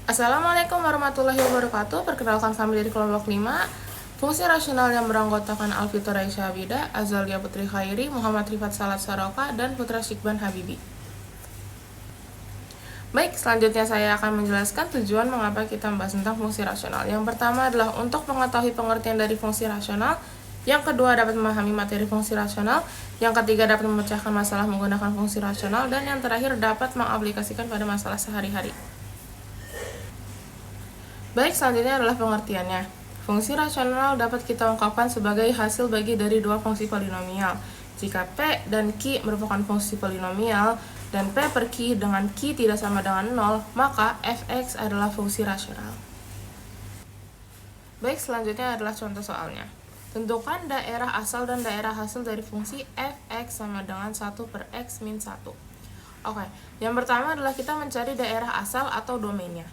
Assalamualaikum warahmatullahi wabarakatuh. Perkenalkan kami dari kelompok 5. Fungsi rasional yang beranggotakan Alfitur Aisyah Abida, Azalia Putri Khairi, Muhammad Rifat Salat Saroka, dan Putra Syikban Habibi. Baik, selanjutnya saya akan menjelaskan tujuan mengapa kita membahas tentang fungsi rasional. Yang pertama adalah untuk mengetahui pengertian dari fungsi rasional. Yang kedua, dapat memahami materi fungsi rasional. Yang ketiga, dapat memecahkan masalah menggunakan fungsi rasional. Dan yang terakhir, dapat mengaplikasikan pada masalah sehari-hari. Baik, selanjutnya adalah pengertiannya. Fungsi rasional dapat kita ungkapkan sebagai hasil bagi dari dua fungsi polinomial. Jika P dan Q merupakan fungsi polinomial, dan P per Q dengan Q tidak sama dengan 0, maka fx adalah fungsi rasional. Baik, selanjutnya adalah contoh soalnya. Tentukan daerah asal dan daerah hasil dari fungsi fx sama dengan 1 per x min 1. Oke, yang pertama adalah kita mencari daerah asal atau domainnya.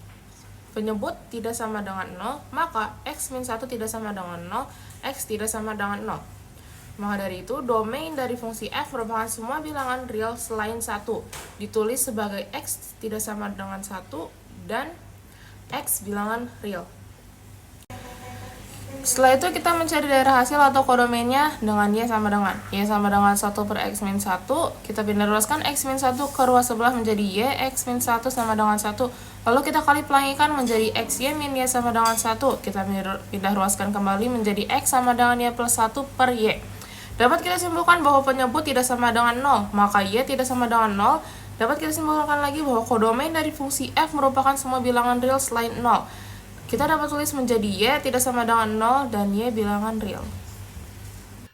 Penyebut tidak sama dengan 0, maka x min 1 tidak sama dengan 0, x tidak sama dengan 0. Maka dari itu, domain dari fungsi f merupakan semua bilangan real selain 1. Ditulis sebagai x tidak sama dengan 1 dan x bilangan real. Setelah itu kita mencari daerah hasil atau kodomainnya dengan y sama dengan 1 per x min 1. Kita pindah ruaskan x min 1 ke ruas sebelah menjadi y, x min 1 sama dengan 1. Lalu kita kali pelangikan menjadi x y min y sama dengan 1. Kita pindah ruaskan kembali menjadi x sama dengan y plus 1 per y. Dapat kita simpulkan bahwa penyebut tidak sama dengan 0, maka y tidak sama dengan 0. Dapat kita simpulkan lagi bahwa kodomain dari fungsi f merupakan semua bilangan real selain 0. Kita dapat tulis menjadi y tidak sama dengan 0 dan y bilangan real.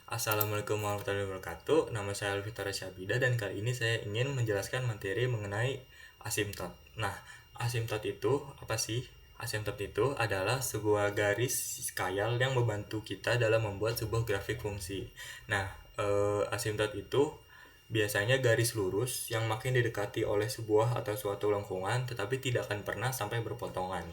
Assalamualaikum warahmatullahi wabarakatuh. Nama saya Alfitur Aisyah Abida dan kali ini saya ingin menjelaskan materi mengenai asimtot. Nah, asimtot itu apa sih? Asimtot itu adalah sebuah garis skayal yang membantu kita dalam membuat sebuah grafik fungsi. Nah, asimtot itu biasanya garis lurus yang makin didekati oleh sebuah atau suatu lengkungan tetapi tidak akan pernah sampai berpotongan.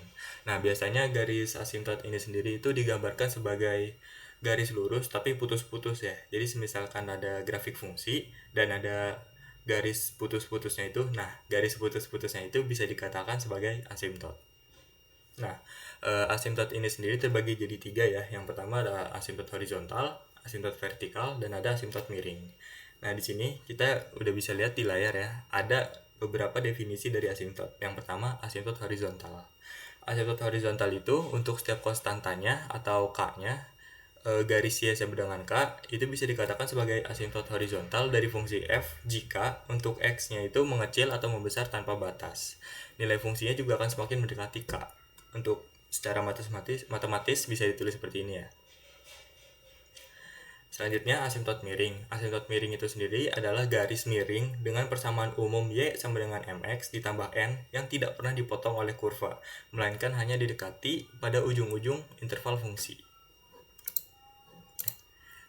Nah, biasanya garis asimtot ini sendiri itu digambarkan sebagai garis lurus tapi putus-putus ya. Jadi misalkan ada grafik fungsi dan ada garis putus-putusnya itu, nah garis putus-putusnya itu bisa dikatakan sebagai asimtot. Nah, asimtot ini sendiri terbagi jadi 3 ya. Yang pertama ada asimtot horizontal, asimtot vertikal, dan ada asimtot miring. Nah, di sini kita udah bisa lihat di layar ya, ada beberapa definisi dari asimtot. Yang pertama, asimtot horizontal. Asimtot horizontal itu untuk setiap konstantanya atau k-nya, garis y sama dengan k, itu bisa dikatakan sebagai asimtot horizontal dari fungsi f jika untuk x-nya itu mengecil atau membesar tanpa batas. Nilai fungsinya juga akan semakin mendekati k. Untuk secara matematis bisa ditulis seperti ini ya. Selanjutnya asimtot miring. Asimtot miring itu sendiri adalah garis miring dengan persamaan umum y sama dengan mx ditambah n yang tidak pernah dipotong oleh kurva, melainkan hanya didekati pada ujung-ujung interval fungsi.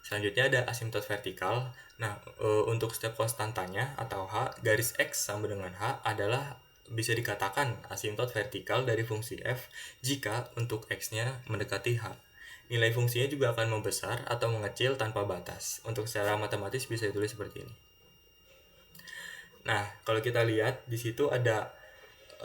Selanjutnya ada asimtot vertikal. Nah, untuk setiap konstantanya atau h, garis x sama dengan h adalah bisa dikatakan asimtot vertikal dari fungsi f jika untuk x-nya mendekati h. Nilai fungsinya juga akan membesar atau mengecil tanpa batas. Untuk secara matematis bisa ditulis seperti ini. Nah, kalau kita lihat di situ ada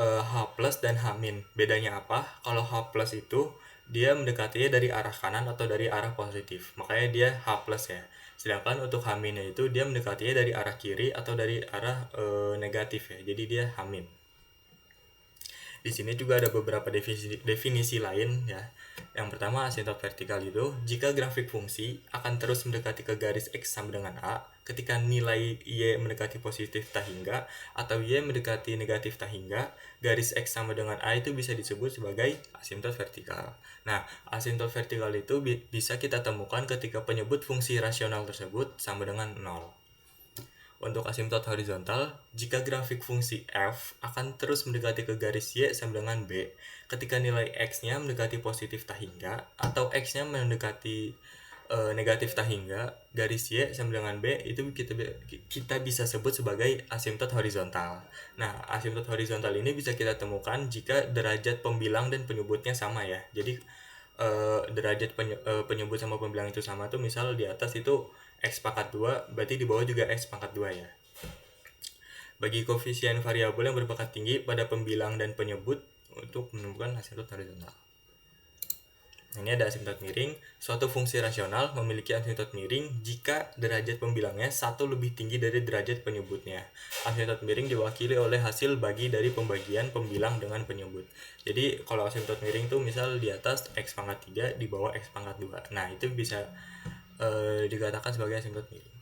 h plus dan h min. Bedanya apa? Kalau h plus itu dia mendekatinya dari arah kanan atau dari arah positif. Makanya dia h plus ya. Sedangkan untuk h minnya itu dia mendekatinya dari arah kiri atau dari arah negatif ya. Jadi dia h min. Di sini juga ada beberapa definisi lain ya. Yang pertama, asimtot vertikal itu jika grafik fungsi akan terus mendekati ke garis x sama dengan a ketika nilai y mendekati positif tak hingga atau y mendekati negatif tak hingga, garis x sama dengan a itu bisa disebut sebagai asimtot vertikal. Nah, asimtot vertikal itu bisa kita temukan ketika penyebut fungsi rasional tersebut sama dengan 0. Untuk asimtot horizontal, jika grafik fungsi f akan terus mendekati ke garis y sama dengan b ketika nilai x-nya mendekati positif tak hingga atau x-nya mendekati negatif tak hingga, garis y sama dengan b itu kita bisa sebut sebagai asimtot horizontal. Nah, asimtot horizontal ini bisa kita temukan jika derajat pembilang dan penyebutnya sama ya. Jadi derajat penyebut sama pembilang itu sama tuh, misal di atas itu x pangkat 2, berarti di bawah juga x pangkat 2 ya. Bagi koefisien variabel yang berpangkat tinggi pada pembilang dan penyebut, untuk menemukan asimptot horizontal. Ini ada asimptot miring. Suatu fungsi rasional memiliki asimptot miring jika derajat pembilangnya satu lebih tinggi dari derajat penyebutnya. Asimptot miring diwakili oleh hasil bagi dari pembagian pembilang dengan penyebut. Jadi kalau asimptot miring itu misal di atas X pangkat 3, di bawah X pangkat 2. Nah, itu bisa dikatakan sebagai asimptot miring.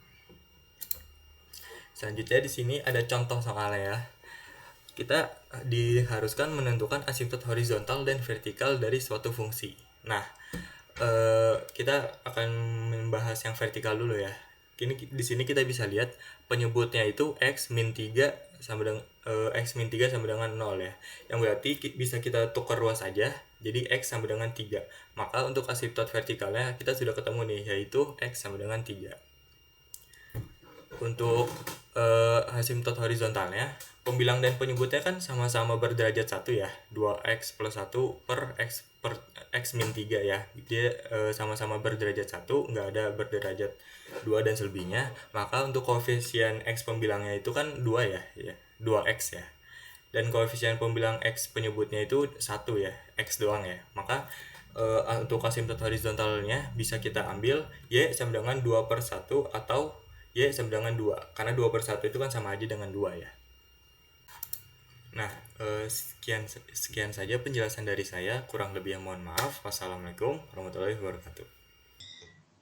Selanjutnya di sini ada contoh soalnya ya. Kita diharuskan menentukan asimptot horizontal dan vertikal dari suatu fungsi. Nah, kita akan membahas yang vertikal dulu ya. Di sini kita bisa lihat penyebutnya itu x min 3 sama dengan x min 3 sama dengan 0 ya. Yang berarti bisa kita tukar ruas aja. Jadi x sama dengan 3. Maka untuk asimptot vertikalnya kita sudah ketemu nih, yaitu x sama dengan 3. Untuk asimptot horizontalnya, pembilang dan penyebutnya kan sama-sama berderajat 1 ya. 2x plus 1 per x min 3 ya. Dia sama-sama berderajat 1, nggak ada berderajat 2 dan selebihnya. Maka untuk koefisien x pembilangnya itu kan 2 ya, 2x ya. Dan koefisien pembilang x penyebutnya itu 1 ya, x doang ya. Maka untuk asimptot horizontalnya bisa kita ambil y sama dengan 2 per 1 atau y sama dengan 2. Karena 2 per 1 itu kan sama aja dengan 2 ya. Nah, sekian saja penjelasan dari saya. Kurang lebih mohon maaf. Wassalamualaikum warahmatullahi wabarakatuh.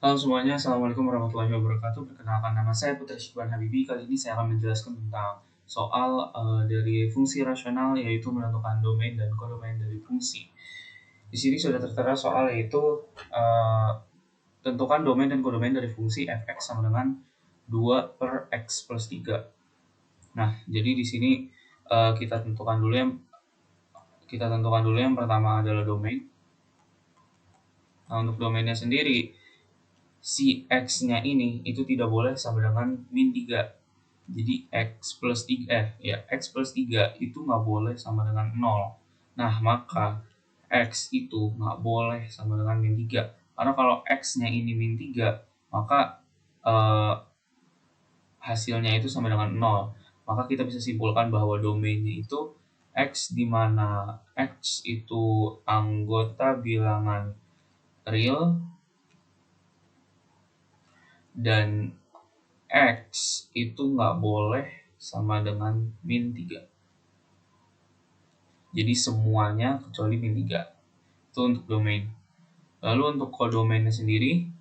Halo semuanya, Assalamualaikum warahmatullahi wabarakatuh. Perkenalkan, nama saya Putra Syukran Habibi. Kali ini saya akan menjelaskan tentang soal dari fungsi rasional, yaitu menentukan domain dan kodomain dari fungsi. Di sini sudah tertera soal, yaitu tentukan domain dan kodomain dari fungsi fx sama dengan 2 per x plus 3. Nah, jadi di sini kita tentukan dulu yang pertama adalah domain. Nah, untuk domainnya sendiri, si x-nya ini itu tidak boleh sama dengan min 3. Jadi x plus 3 itu nggak boleh sama dengan 0. Nah, maka x itu nggak boleh sama dengan min 3. Karena kalau x-nya ini min 3, maka hasilnya itu sama dengan 0. Maka kita bisa simpulkan bahwa domainnya itu x, di mana x itu anggota bilangan real dan x itu nggak boleh sama dengan min 3. Jadi semuanya kecuali min 3. Itu untuk domain. Lalu untuk kodomainnya sendiri,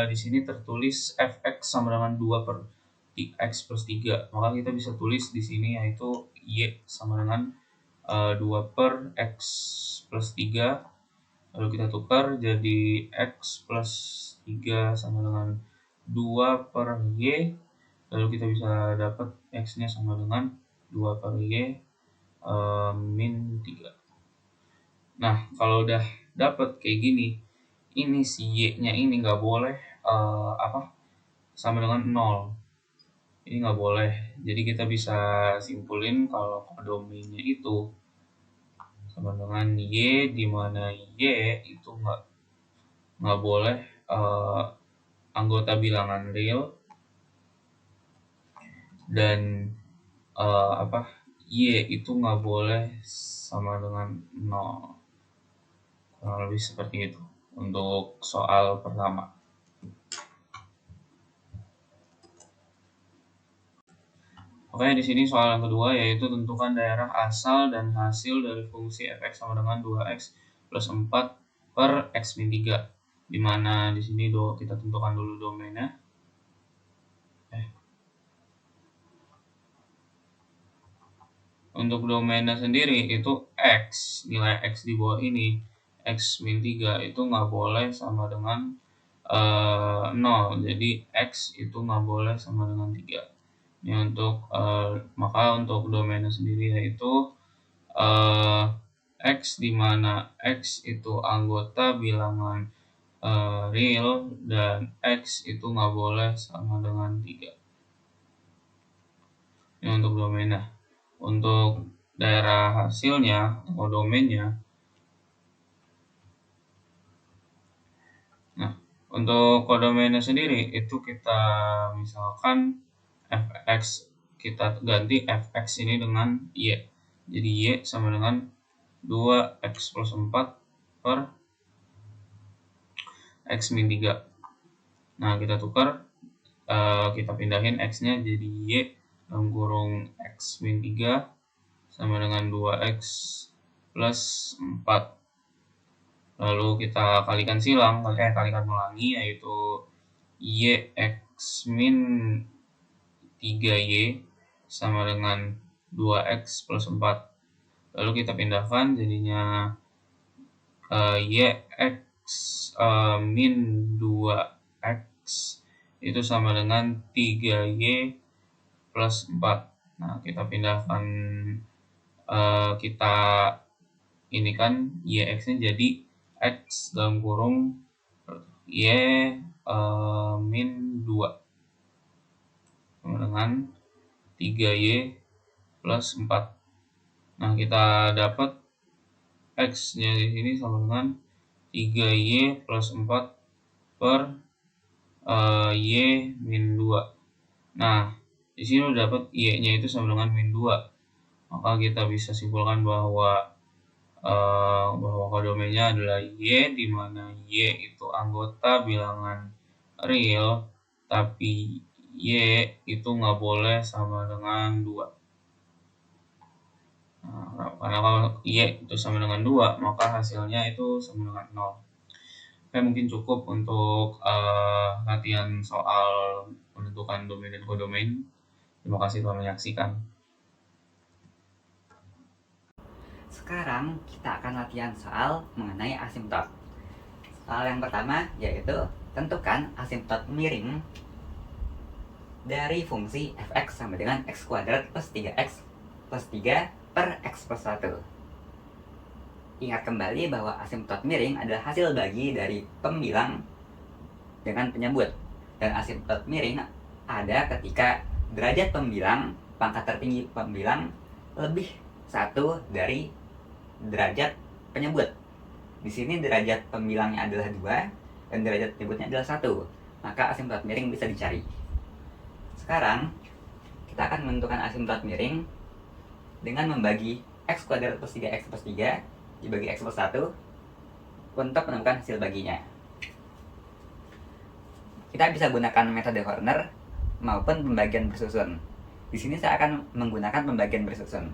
di sini tertulis fx sama dengan 2 per x plus 3. Maka kita bisa tulis di sini yaitu y sama dengan 2 per x plus 3. Lalu kita tukar jadi x plus 3 sama dengan 2 per y. Lalu kita bisa dapat x-nya sama dengan 2 per y min 3. Nah, kalau udah dapat kayak gini, ini si y-nya ini nggak boleh sama dengan 0. Ini nggak boleh. Jadi kita bisa simpulin kalau kodomainnya itu sama dengan y, di mana y itu nggak boleh anggota bilangan real dan y itu nggak boleh sama dengan 0. Kurang lebih seperti itu untuk soal pertama. Oke, di sini soal yang kedua, yaitu tentukan daerah asal dan hasil dari fungsi fx sama dengan 2x plus 4 per x min 3. Dimana di sini kita tentukan dulu domainnya. Untuk domainnya sendiri itu x, nilai x di bawah ini, x min 3 itu nggak boleh sama dengan 0. Jadi x itu nggak boleh sama dengan 3. Ini maka untuk domainnya sendiri yaitu x, di mana x itu anggota bilangan real dan x itu nggak boleh sama dengan 3. Ini untuk domainnya. Untuk daerah hasilnya atau domainnya, nah Untuk kodomennya sendiri itu kita misalkan fx, kita ganti fx ini dengan y. Jadi y sama dengan 2x plus 4 per x min 3. Nah, kita tukar, kita pindahin x-nya jadi y dalam kurung x min 3 sama dengan 2x plus 4. Lalu kita kalikan silang, kalikan ulangi, yaitu y x min 3y sama dengan 2x plus 4. Lalu kita pindahkan jadinya y x min 2x itu sama dengan 3y plus 4. Nah, kita pindahkan, kita ini kan y x-nya jadi x dalam kurung y min 2 sama dengan 3y plus 4. Nah, kita dapat x-nya di sini sama dengan 3y plus 4 per y min 2. Nah, di sini udah dapat y-nya itu sama dengan min 2. Maka kita bisa simpulkan bahwa kodomennya adalah y, di mana y itu anggota bilangan real, tapi y itu nggak boleh sama dengan 2. Nah, karena kalau y itu sama dengan 2, maka hasilnya itu sama dengan 0. Oke, mungkin cukup untuk latihan soal menentukan domain dan kodomain. Terima kasih telah menyaksikan. Sekarang kita akan latihan soal mengenai asimtot. Soal yang pertama yaitu tentukan asimtot miring dari fungsi fx sama dengan x kuadrat plus 3x plus 3 per x plus 1. Ingat kembali bahwa asimtot miring adalah hasil bagi dari pembilang dengan penyebut. Dan asimtot miring ada ketika derajat pembilang, pangkat tertinggi pembilang lebih 1 dari derajat penyebut. Di sini derajat pembilangnya adalah 2 dan derajat penyebutnya adalah 1. Maka asimtot miring bisa dicari. Sekarang kita akan menentukan asimtot miring dengan membagi x kuadrat plus 3x plus 3 dibagi x plus 1 untuk menemukan hasil baginya. Kita bisa gunakan metode Horner maupun pembagian bersusun. Di sini saya akan menggunakan pembagian bersusun.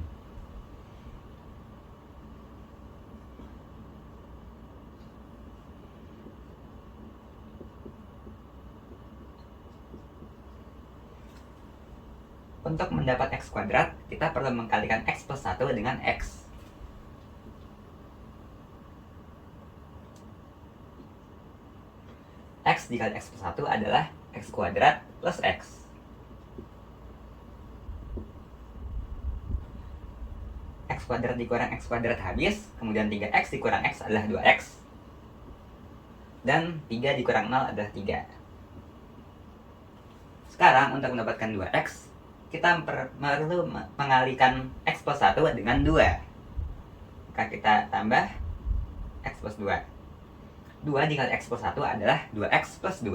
Untuk mendapat x kuadrat, kita perlu mengkalikan x plus 1 dengan x. X dikali x plus 1 adalah x kuadrat plus x. X kuadrat dikurang x kuadrat habis, kemudian 3x dikurang x adalah 2x. Dan 3 dikurang 0 adalah 3. Sekarang untuk mendapatkan 2x, kita perlu mengalikan x plus 1 dengan 2. Maka kita tambah x plus 2. 2 dikali x plus 1 adalah 2x plus 2.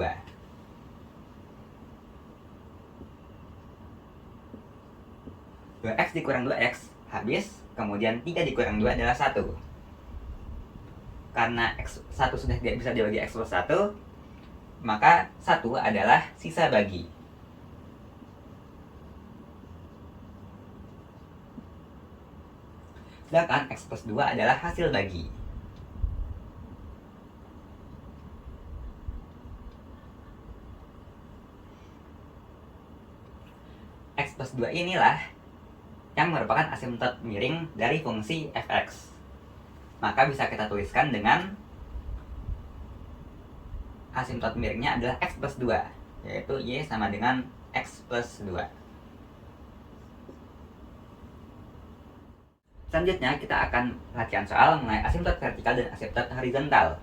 2x dikurang 2x habis, kemudian 3 dikurang 2 adalah 1. Karena x1 sudah tidak bisa dibagi x plus 1, maka 1 adalah sisa bagi. Sedangkan x plus 2 adalah hasil bagi. X plus 2 inilah yang merupakan asimtot miring dari fungsi fx. Maka bisa kita tuliskan dengan asimtot miringnya adalah x plus 2, yaitu y sama dengan x plus 2. Selanjutnya kita akan latihan soal mengenai asimtot vertikal dan asimtot horizontal.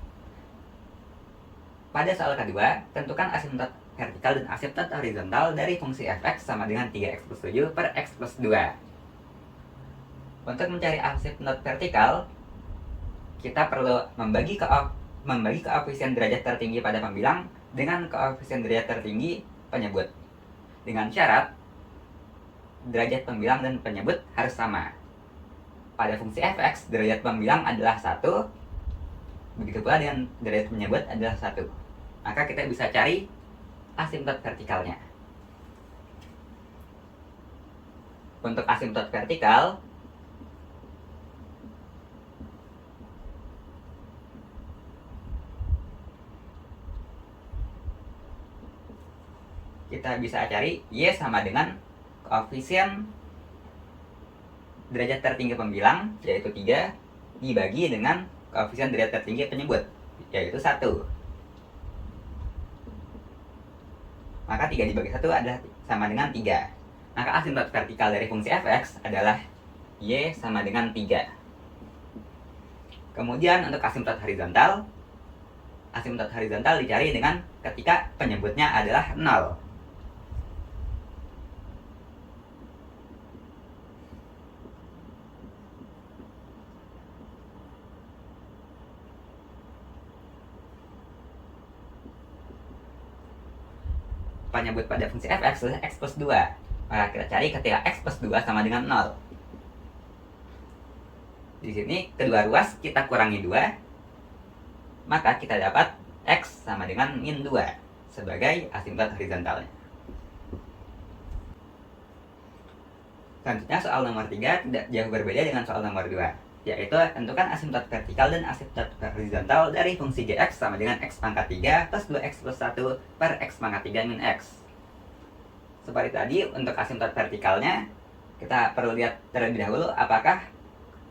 Pada soal kedua, tentukan asimtot vertikal dan asimtot horizontal dari fungsi fx sama dengan 3x plus 7 per x plus 2. Untuk mencari asimtot vertikal, kita perlu membagi membagi koefisien derajat tertinggi pada pembilang dengan koefisien derajat tertinggi penyebut. Dengan syarat derajat pembilang dan penyebut harus sama. Pada fungsi f(x), derajat pembilang adalah 1, begitu pula dengan derajat penyebut adalah 1. Maka kita bisa cari asimtot vertikalnya. Untuk asimtot vertikal, kita bisa cari Y sama dengan koefisien derajat tertinggi pembilang, yaitu 3, dibagi dengan koefisien derajat tertinggi penyebut, yaitu 1. Maka 3 dibagi 1 adalah sama dengan 3. Maka asimtot vertikal dari fungsi f(x) adalah Y sama dengan 3. Kemudian untuk asimtot horizontal dicari dengan ketika penyebutnya adalah 0. Penyebut pada fungsi f(x) adalah x plus 2. Maka kita cari ketika x plus 2 sama dengan 0. Di sini kedua ruas kita kurangi 2, maka kita dapat x sama dengan min 2 sebagai asimtot horizontalnya. Selanjutnya soal nomor 3 tidak jauh berbeda dengan soal nomor 2, yaitu tentukan asimtot vertikal dan asimtot horizontal dari fungsi gx sama dengan x pangkat 3 plus 2x plus 1 per x pangkat 3 min x. Seperti tadi, untuk asimtot vertikalnya, kita perlu lihat terlebih dahulu apakah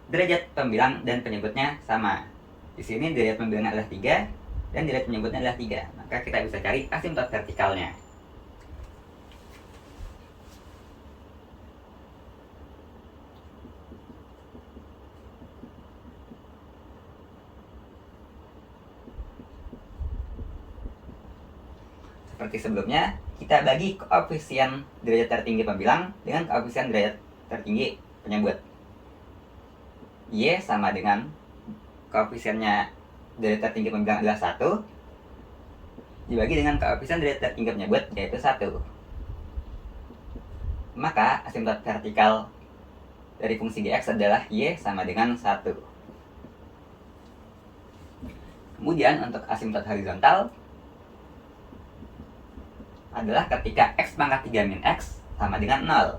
derajat pembilang dan penyebutnya sama. Di sini derajat pembilangnya adalah 3 dan derajat penyebutnya adalah 3. Maka kita bisa cari asimtot vertikalnya. Seperti sebelumnya, kita bagi koefisien derajat tertinggi pembilang dengan koefisien derajat tertinggi penyebut. Y sama dengan koefisiennya derajat tertinggi pembilang adalah 1 dibagi dengan koefisien derajat tertinggi penyebut, yaitu 1. Maka asimtot vertikal dari fungsi gx adalah Y sama dengan 1. Kemudian untuk asimtot horizontal adalah ketika x pangkat 3 min x sama dengan 0.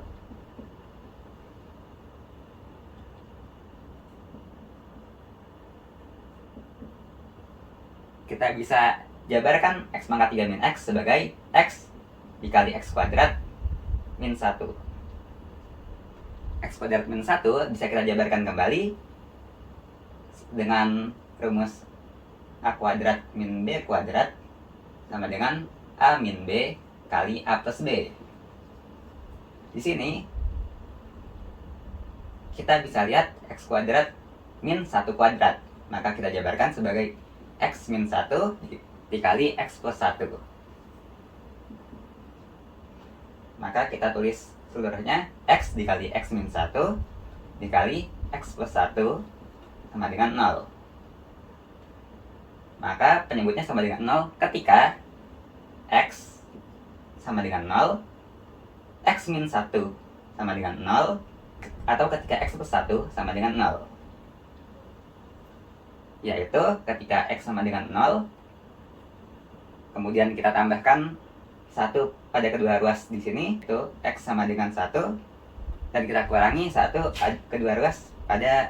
Kita bisa jabarkan x pangkat 3 min x sebagai x dikali x kuadrat min 1. X kuadrat min 1 bisa kita jabarkan kembali dengan rumus a kuadrat min b kuadrat sama dengan a min b kali a plus b. Di sini kita bisa lihat x kuadrat min 1 kuadrat, maka kita jabarkan sebagai x min 1 dikali x plus 1. Maka kita tulis seluruhnya x dikali x min 1 dikali x plus 1 sama dengan 0. Maka penyebutnya sama dengan 0 ketika x sama dengan 0, x min 1 sama dengan 0, atau ketika x plus 1 sama dengan 0. Yaitu ketika x sama dengan 0, kemudian kita tambahkan 1 pada kedua ruas di sini, itu x sama dengan 1, dan kita kurangi 1 kedua ruas pada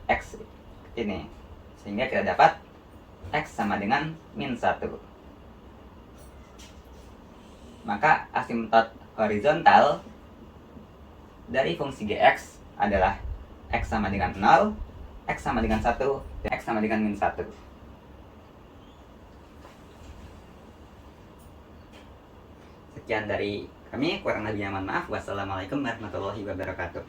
x ini, sehingga kita dapat x sama dengan min 1. Maka asimtot horizontal dari fungsi gx adalah x sama dengan 0, x sama dengan 1, dan x sama dengan min 1. Sekian dari kami, kurang lebihnya mohon maaf. Wassalamualaikum warahmatullahi wabarakatuh.